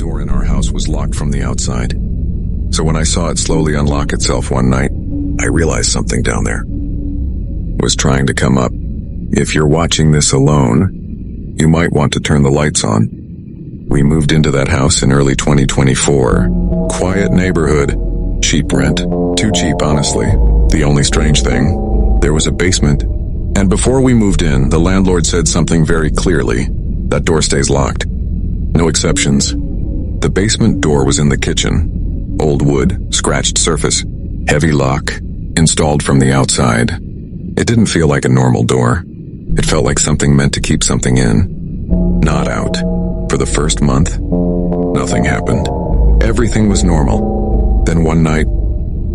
door in our house was locked from the outside. So when I saw it slowly unlock itself one night, I realized something down there was trying to come up. If you're watching this alone, you might want to turn the lights on. We moved into that house in early 2024. Quiet neighborhood, cheap rent. Too cheap, honestly. The only strange thing, there was a basement. And before we moved in, the landlord said something very clearly. That door stays locked. No exceptions. The basement door was in the kitchen. Old wood, scratched surface, heavy lock, installed from the outside. It didn't feel like a normal door. It felt like something meant to keep something in, not out. For the first month, nothing happened. Everything was normal. Then one night,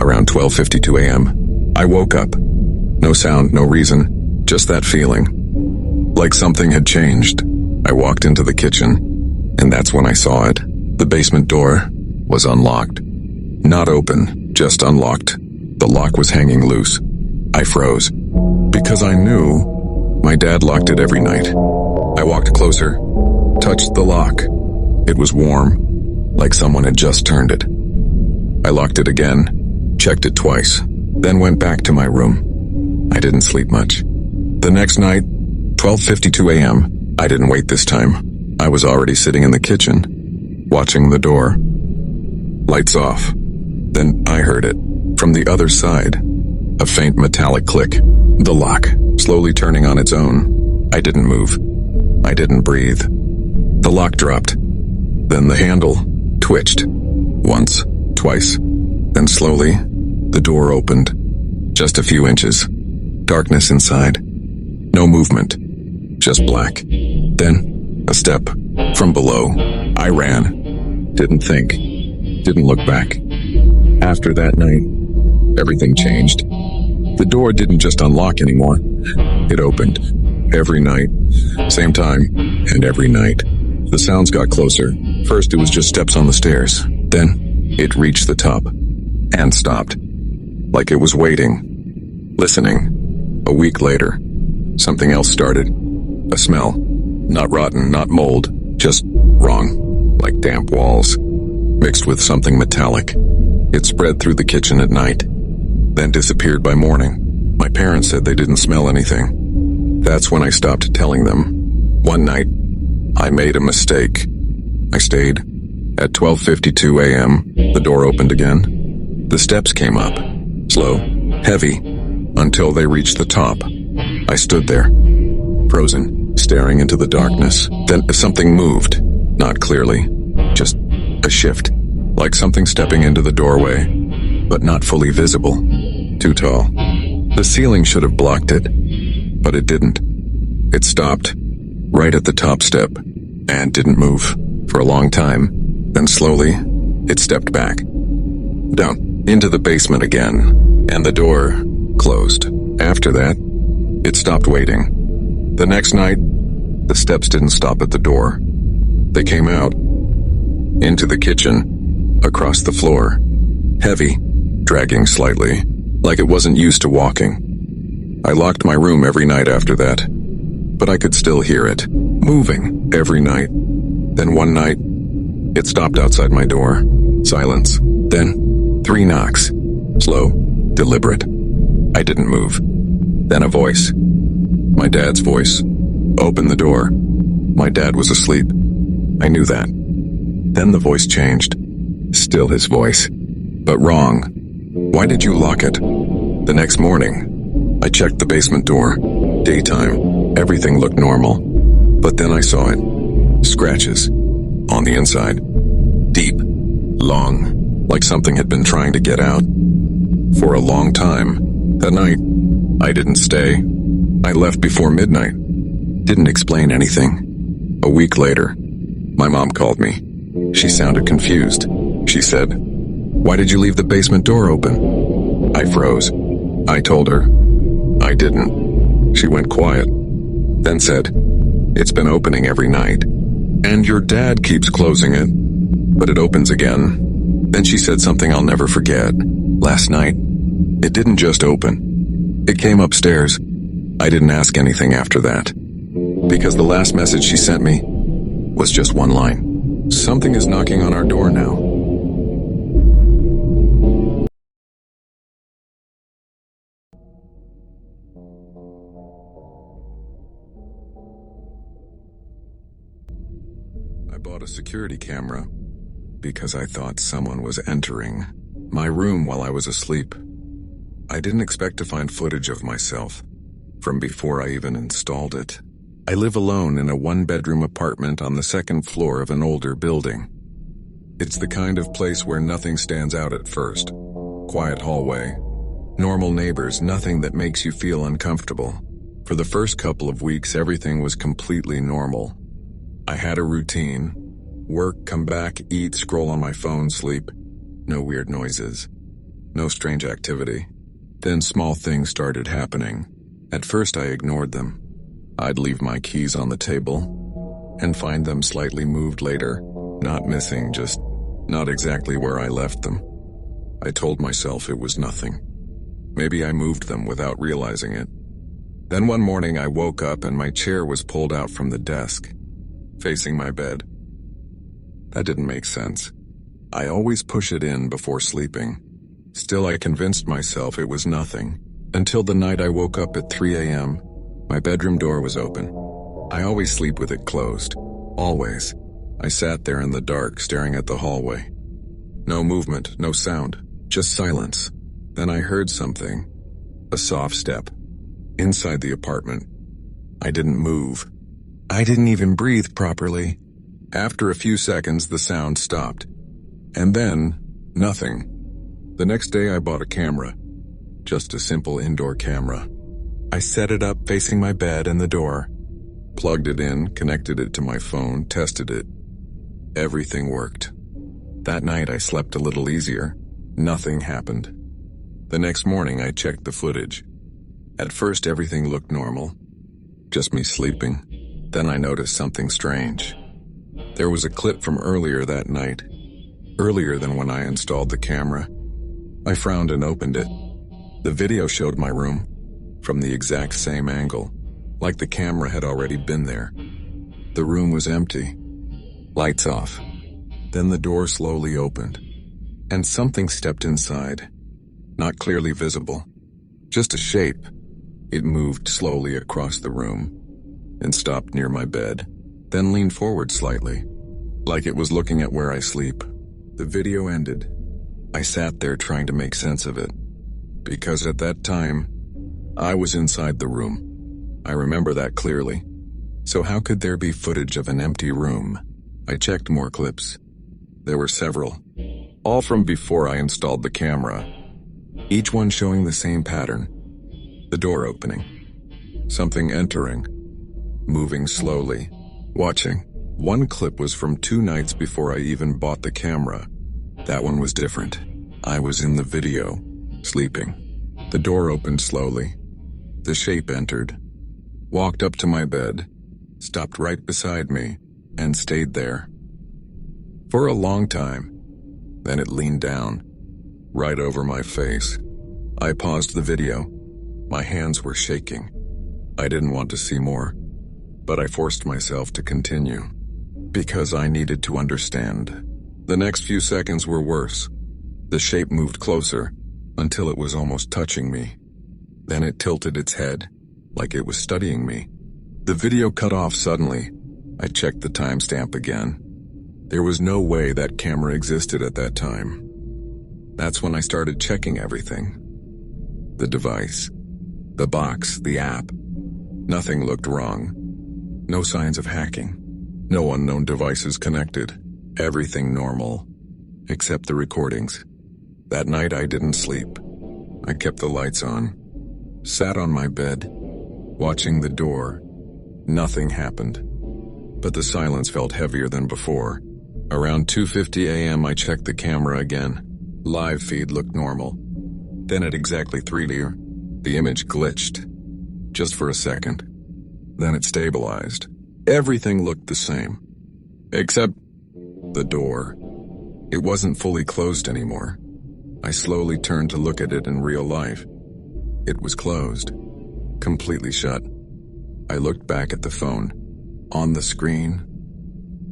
around 12:52 a.m., I woke up. No sound, no reason, just that feeling. Like something had changed. I walked into the kitchen, and that's when I saw it. The basement door was unlocked. Not open, just unlocked. The lock was hanging loose. I froze. Because I knew my dad locked it every night. I walked closer, touched the lock. It was warm, like someone had just turned it. I locked it again, checked it twice, then went back to my room. I didn't sleep much. The next night, 12:52 a.m., I didn't wait this time. I was already sitting in the kitchen, watching the door. Lights off. Then I heard it, from the other side. A faint metallic click. The lock, slowly turning on its own. I didn't move. I didn't breathe. The lock dropped. Then the handle twitched. Once, twice. Then slowly, the door opened. Just a few inches. Darkness inside. No movement. Just black. Then, a step. From below. I ran. Didn't think. Didn't look back. After that night, everything changed. The door didn't just unlock anymore. It opened. Every night. Same time. And every night. The sounds got closer. First it was just steps on the stairs. Then, it reached the top. And stopped. Like it was waiting. Listening. A week later, something else started. A smell. Not rotten, not mold. Just wrong. Like damp walls. Mixed with something metallic. It spread through the kitchen at night. Then disappeared by morning. My parents said they didn't smell anything. That's when I stopped telling them. One night, I made a mistake. I stayed. At 12:52 a.m., the door opened again. The steps came up. Slow, heavy, until they reached the top. I stood there, frozen, staring into the darkness. Then something moved. Not clearly. Just a shift. Like something stepping into the doorway, but not fully visible. Too tall. The ceiling should have blocked it, but it didn't. It stopped, right at the top step, and didn't move for a long time. Then slowly, it stepped back. Down, into the basement again, and the door closed. After that, it stopped waiting. The next night, the steps didn't stop at the door. They came out, into the kitchen, across the floor, heavy, dragging slightly, like it wasn't used to walking. I locked my room every night after that, but I could still hear it, moving every night. Then one night, it stopped outside my door. Silence. Then, 3 knocks. Slow, deliberate. I didn't move. Then a voice. My dad's voice. Open the door. My dad was asleep. I knew that. Then the voice changed. Still his voice. But wrong. Why did you lock it? The next morning, I checked the basement door. Daytime. Everything looked normal. But then I saw it. Scratches. On the inside. Deep. Long. Like something had been trying to get out. For a long time. That night, I didn't stay. I left before midnight. Didn't explain anything. A week later, my mom called me. She sounded confused. She said, "Why did you leave the basement door open?" I froze. I told her. I didn't. She went quiet. Then said, "It's been opening every night. And your dad keeps closing it. But it opens again." Then she said something I'll never forget. Last night, it didn't just open. It came upstairs. I didn't ask anything after that. Because the last message she sent me was just one line. Something is knocking on our door now. I bought a security camera because I thought someone was entering my room while I was asleep. I didn't expect to find footage of myself from before I even installed it. I live alone in a one-bedroom apartment on the second floor of an older building. It's the kind of place where nothing stands out at first. Quiet hallway, normal neighbors, nothing that makes you feel uncomfortable. For the first couple of weeks, everything was completely normal. I had a routine: work, come back, eat, scroll on my phone, sleep. No weird noises. No strange activity. Then small things started happening. At first I ignored them. I'd leave my keys on the table and find them slightly moved later. Not missing, just not exactly where I left them. I told myself it was nothing. Maybe I moved them without realizing it. Then one morning I woke up and my chair was pulled out from the desk, facing my bed. That didn't make sense. I always push it in before sleeping. Still, I convinced myself it was nothing, until the night I woke up at 3 a.m. My bedroom door was open. I always sleep with it closed. Always. I sat there in the dark, staring at the hallway. No movement, no sound, just silence. Then I heard something. A soft step. Inside the apartment. I didn't move. I didn't even breathe properly. After a few seconds, the sound stopped. And then, nothing. The next day I bought a camera. Just a simple indoor camera. I set it up facing my bed and the door. Plugged it in, connected it to my phone, tested it. Everything worked. That night I slept a little easier. Nothing happened. The next morning I checked the footage. At first everything looked normal. Just me sleeping. Then I noticed something strange. There was a clip from earlier that night. Earlier than when I installed the camera. I frowned and opened it. The video showed my room, from the exact same angle, like the camera had already been there. The room was empty. Lights off. Then the door slowly opened, and something stepped inside. Not clearly visible. Just a shape. It moved slowly across the room, and stopped near my bed, then leaned forward slightly, like it was looking at where I sleep. The video ended. I sat there trying to make sense of it, because at that time, I was inside the room. I remember that clearly. So how could there be footage of an empty room? I checked more clips. There were several, all from before I installed the camera, each one showing the same pattern. The door opening, something entering, moving slowly, watching. One clip was from 2 nights before I even bought the camera. That one was different. I was in the video, sleeping. The door opened slowly. The shape entered, walked up to my bed, stopped right beside me, and stayed there. For a long time. Then it leaned down, right over my face. I paused the video. My hands were shaking. I didn't want to see more, but I forced myself to continue, because I needed to understand. The next few seconds were worse. The shape moved closer, until it was almost touching me. Then it tilted its head, like it was studying me. The video cut off suddenly. I checked the timestamp again. There was no way that camera existed at that time. That's when I started checking everything. The device, the box, the app. Nothing looked wrong. No signs of hacking. No unknown devices connected. Everything normal, except the recordings. That night I didn't sleep. I kept the lights on, sat on my bed, watching the door. Nothing happened, but the silence felt heavier than before. Around 2:50 a.m. I checked the camera again. Live feed looked normal. Then at exactly 3:00, the image glitched. Just for a second. Then it stabilized. Everything looked the same. Except the door. It wasn't fully closed anymore. I slowly turned to look at it in real life. It was closed. Completely shut. I looked back at the phone. On the screen,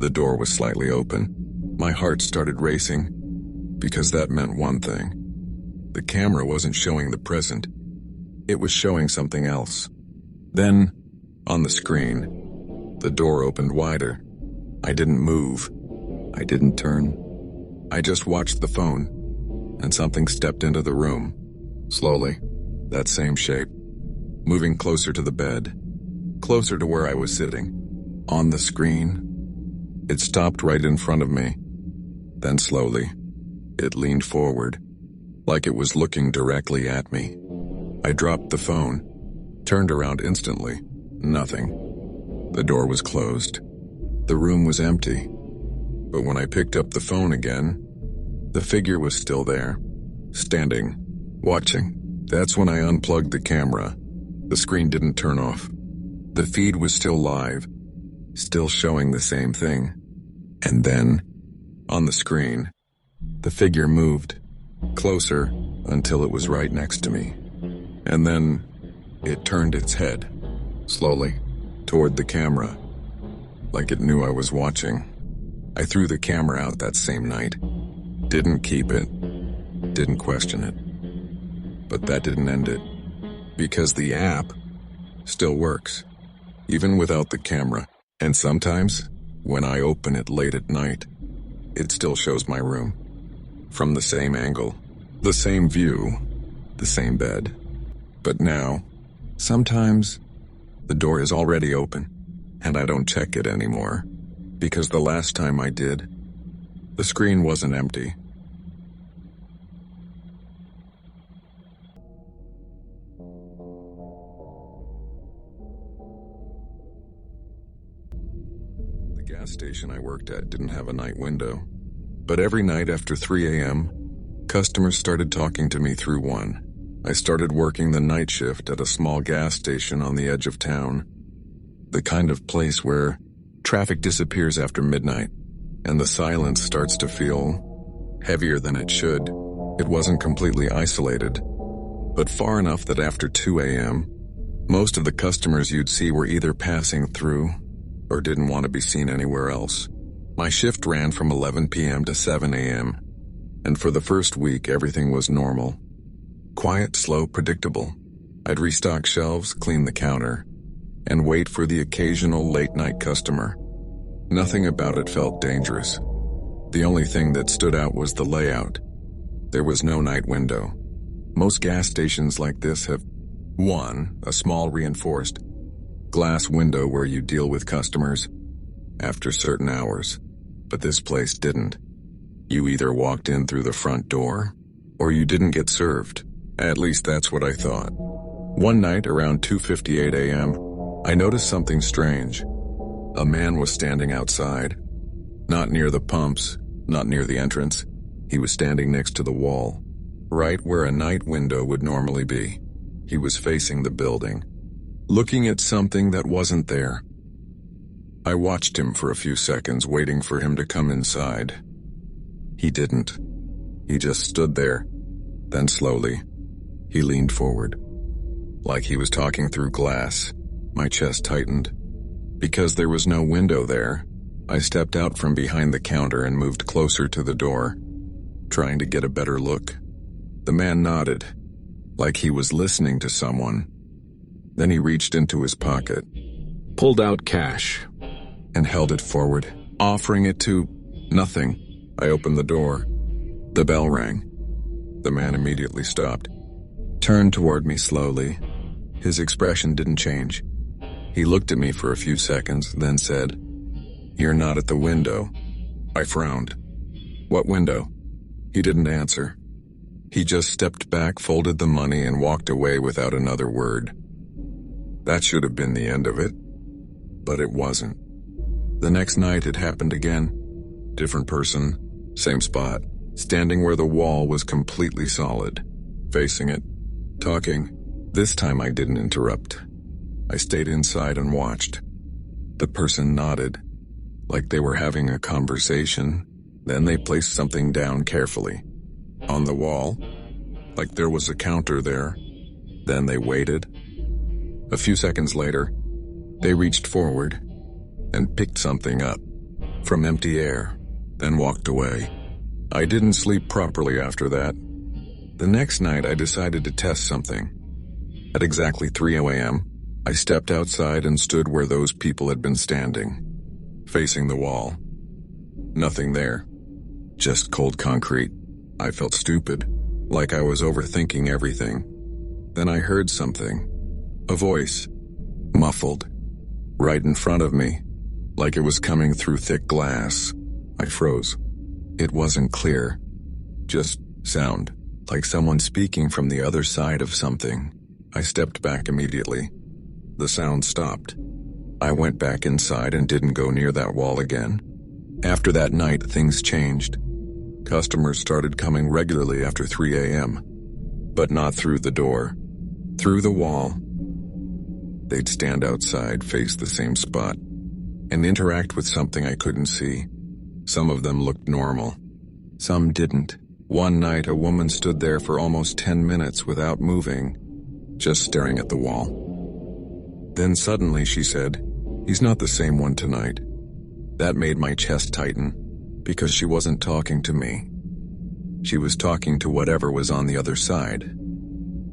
The door was slightly open. My heart started racing, because that meant one thing. The camera wasn't showing the present. It was showing something else. Then, on the screen, the door opened wider. I didn't move. I didn't turn. I just watched the phone, and something stepped into the room. Slowly, that same shape, moving closer to the bed, closer to where I was sitting. On the screen, it stopped right in front of me. Then slowly, it leaned forward, like it was looking directly at me. I dropped the phone, turned around instantly. Nothing. The door was closed. The room was empty. But when I picked up the phone again, the figure was still there, standing, watching. That's when I unplugged the camera. The screen didn't turn off. The feed was still live, still showing the same thing. And then, on the screen, the figure moved, closer until it was right next to me. And then, it turned its head, slowly, toward the camera, like it knew I was watching. I threw the camera out that same night. Didn't keep it. Didn't question it. But that didn't end it. Because the app still works, even without the camera. And sometimes, when I open it late at night, it still shows my room. From the same angle, the same view, the same bed. But now, sometimes, the door is already open, and I don't check it anymore. Because the last time I did, the screen wasn't empty. The gas station I worked at didn't have a night window. But every night after 3 a.m., customers started talking to me through one. I started working the night shift at a small gas station on the edge of town. The kind of place where traffic disappears after midnight, and the silence starts to feel heavier than it should. It wasn't completely isolated, but far enough that after 2 a.m., most of the customers you'd see were either passing through or didn't want to be seen anywhere else. My shift ran from 11 p.m. to 7 a.m., and for the first week everything was normal. Quiet, slow, predictable. I'd restock shelves, clean the counter, and wait for the occasional late-night customer. Nothing about it felt dangerous. The only thing that stood out was the layout. There was no night window. Most gas stations like this have, one, a small reinforced glass window where you deal with customers after certain hours, but this place didn't. You either walked in through the front door, or you didn't get served. At least that's what I thought. One night around 2:58 a.m., I noticed something strange. A man was standing outside. Not near the pumps, not near the entrance. He was standing next to the wall, right where a night window would normally be. He was facing the building, looking at something that wasn't there. I watched him for a few seconds, waiting for him to come inside. He didn't. He just stood there. Then slowly, he leaned forward, like he was talking through glass. My chest tightened. Because there was no window there, I stepped out from behind the counter and moved closer to the door, trying to get a better look. The man nodded, like he was listening to someone. Then he reached into his pocket, pulled out cash, and held it forward, offering it to nothing. I opened the door. The bell rang. The man immediately stopped, turned toward me slowly. His expression didn't change. He looked at me for a few seconds, then said, "You're not at the window." I frowned. "What window?" He didn't answer. He just stepped back, folded the money, and walked away without another word. That should have been the end of it, but it wasn't. The next night it happened again. Different person, same spot, standing where the wall was completely solid, facing it, talking. This time I didn't interrupt. I stayed inside and watched. The person nodded, like they were having a conversation. Then they placed something down carefully on the wall, like there was a counter there. Then they waited. A few seconds later, they reached forward and picked something up. from empty air, then walked away. I didn't sleep properly after that. The next night I decided to test something. At exactly 3 a.m., I stepped outside and stood where those people had been standing, facing the wall. Nothing there. Just cold concrete. I felt stupid, like I was overthinking everything. Then I heard something. A voice. Muffled. Right in front of me. Like it was coming through thick glass. I froze. It wasn't clear. Just sound. Like someone speaking from the other side of something. I stepped back immediately. The sound stopped. I went back inside and didn't go near that wall again. After that night, things changed. Customers started coming regularly after 3 a.m. But not through the door. Through the wall. They'd stand outside, face the same spot, and interact with something I couldn't see. Some of them looked normal. Some didn't. One night, a woman stood there for almost 10 minutes without moving, just staring at the wall. Then suddenly she said, "He's not the same one tonight." That made my chest tighten, because she wasn't talking to me. She was talking to whatever was on the other side.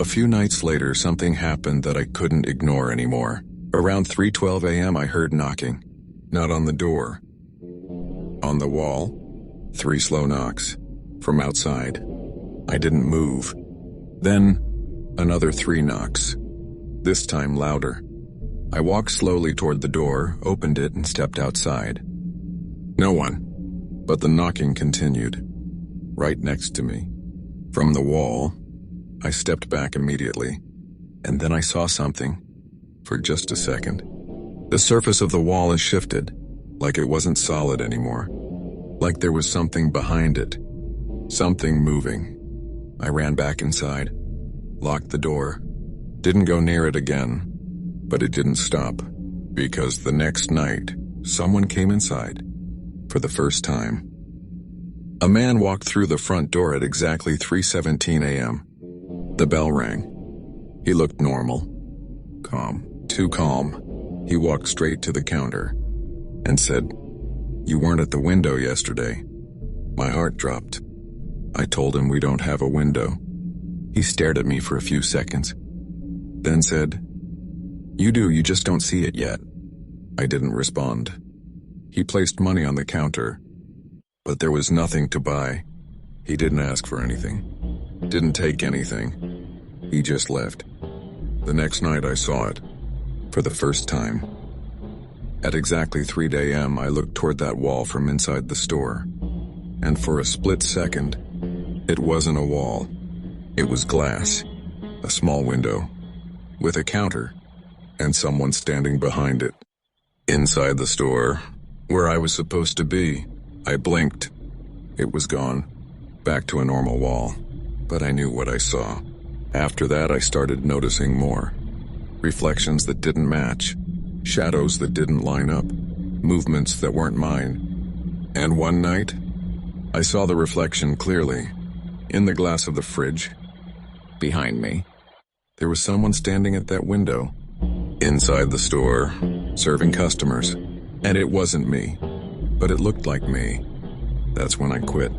A few nights later, something happened that I couldn't ignore anymore. Around 3:12 a.m. I heard knocking. Not on the door. On the wall. 3 slow knocks. From outside. I didn't move. Then, another 3 knocks. This time louder. I walked slowly toward the door, opened it, and stepped outside. No one. But the knocking continued. Right next to me. From the wall. I stepped back immediately. And then I saw something. For just a second. The surface of the wall has shifted. Like it wasn't solid anymore. Like there was something behind it. Something moving. I ran back inside. Locked the door. Didn't go near it again. But it didn't stop. Because the next night, someone came inside. For the first time. A man walked through the front door at exactly 3:17 a.m. The bell rang. He looked normal. Calm. Too calm. He walked straight to the counter and said, "You weren't at the window yesterday." My heart dropped. I told him we don't have a window. He stared at me for a few seconds, then said, "You do, you just don't see it yet." I didn't respond. He placed money on the counter, but there was nothing to buy. He didn't ask for anything. Didn't take anything. He just left. The next night I saw it. For the first time. At exactly 3 a.m. I looked toward that wall from inside the store. And for a split second, it wasn't a wall. It was glass. A small window. With a counter. And someone standing behind it. Inside the store, where I was supposed to be, I blinked. It was gone. Back to a normal wall. But I knew what I saw. After that, I started noticing more. Reflections that didn't match. Shadows that didn't line up. Movements that weren't mine. And one night, I saw the reflection clearly. In the glass of the fridge. Behind me. There was someone standing at that window. Inside the store. Serving customers. And it wasn't me. But it looked like me. That's when I quit.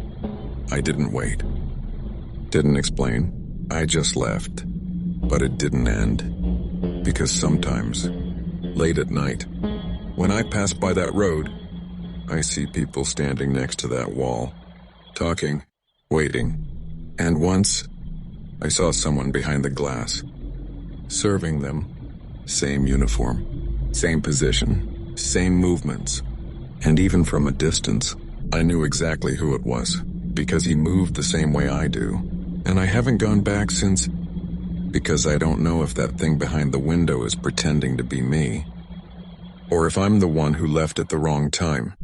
I didn't wait. Didn't explain. I just left. But it didn't end. Because sometimes, late at night, when I pass by that road, I see people standing next to that wall, talking, waiting. And once, I saw someone behind the glass, serving them. Same uniform, same position, same movements. And even from a distance, I knew exactly who it was, because he moved the same way I do. And I haven't gone back since, because I don't know if that thing behind the window is pretending to be me, or if I'm the one who left at the wrong time.